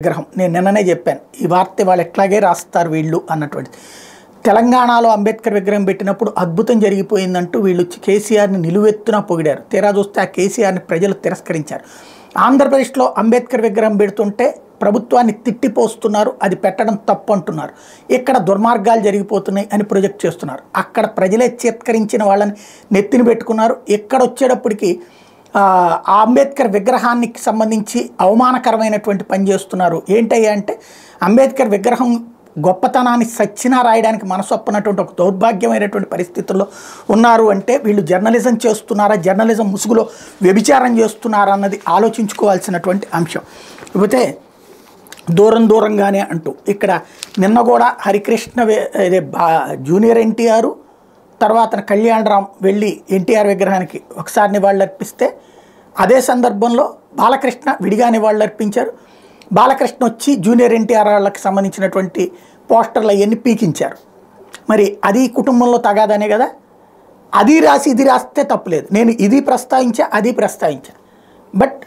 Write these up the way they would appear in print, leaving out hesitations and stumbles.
విగ్రహం నేను నిన్ననే చెప్పాను ఈ వార్త వాళ్ళు ఎట్లాగే రాస్తారు వీళ్ళు అన్నటువంటిది. తెలంగాణలో అంబేద్కర్ విగ్రహం పెట్టినప్పుడు అద్భుతం జరిగిపోయిందంటూ వీళ్ళు కేసీఆర్ని నిలువెత్తున పొగిడారు. తీరా చూస్తే ఆ కేసీఆర్ని ప్రజలు తిరస్కరించారు. ఆంధ్రప్రదేశ్లో అంబేద్కర్ విగ్రహం పెడుతుంటే ప్రభుత్వాన్ని తిట్టిపోస్తున్నారు, అది పెట్టడం తప్పు అంటున్నారు. ఇక్కడ దుర్మార్గాలు జరిగిపోతున్నాయి అని ప్రొజెక్ట్ చేస్తున్నారు. అక్కడ ప్రజలే చేత్కరించిన వాళ్ళని నెత్తిన పెట్టుకున్నారు. ఇక్కడ వచ్చేటప్పటికి ఆ అంబేద్కర్ విగ్రహానికి సంబంధించి అవమానకరమైనటువంటి పని చేస్తున్నారు. ఏంటయ్యా అంటే అంబేద్కర్ విగ్రహం గొప్పతనాన్ని సచ్చినా రాయడానికి మనసొప్పనటువంటి ఒక దౌర్భాగ్యమైనటువంటి పరిస్థితుల్లో ఉన్నారు. అంటే వీళ్ళు జర్నలిజం చేస్తున్నారా, జర్నలిజం ముసుగులో వ్యభిచారం చేస్తున్నారా అన్నది ఆలోచించుకోవాల్సినటువంటి అంశం. ఇకపోతే దూరంగానే అంటూ ఇక్కడ నిన్న కూడా హరికృష్ణ జూనియర్ ఎన్టీఆర్ తర్వాత కళ్యాణరామ్ వెళ్ళి ఎన్టీఆర్ విగ్రహానికి ఒకసారి నివాళులు అర్పిస్తే అదే సందర్భంలో బాలకృష్ణ విడిగా నివాళులు అర్పించారు. బాలకృష్ణ వచ్చి జూనియర్ ఎన్టీఆర్ వాళ్ళకి సంబంధించినటువంటి పోస్టర్లు అవన్నీ పీకించారు. మరి అది కుటుంబంలో తగాదనే కదా. అది రాసి ఇది రాస్తే తప్పులేదు. నేను ఇది ప్రస్తావించా, అది ప్రస్తావించా. బట్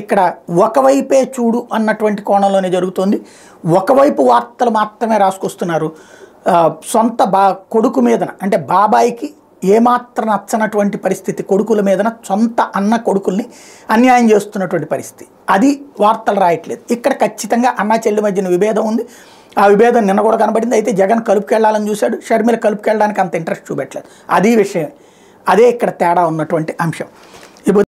ఇక్కడ ఒకవైపే చూడు అన్నటువంటి కోణంలోనే జరుగుతుంది. ఒకవైపు వార్తలు మాత్రమే రాసుకొస్తున్నారు. సొంత కొడుకు మీదన అంటే బాబాయికి ఏమాత్రం నచ్చనటువంటి పరిస్థితి, కొడుకుల మీదన సొంత అన్న కొడుకుల్ని అన్యాయం చేస్తున్నటువంటి పరిస్థితి, అది వార్తలు రాయట్లేదు. ఇక్కడ ఖచ్చితంగా అన్న చెల్లి మధ్యన విభేదం ఉంది. ఆ విభేదం నిన్న కూడా కనబడింది. అయితే జగన్ కలుపుకెళ్లాలని చూశాడు, షర్మిల కలుపుకెళ్ళడానికి అంత ఇంట్రెస్ట్ చూపెట్టలేదు. అది విషయం, అదే ఇక్కడ తేడా ఉన్నటువంటి అంశం.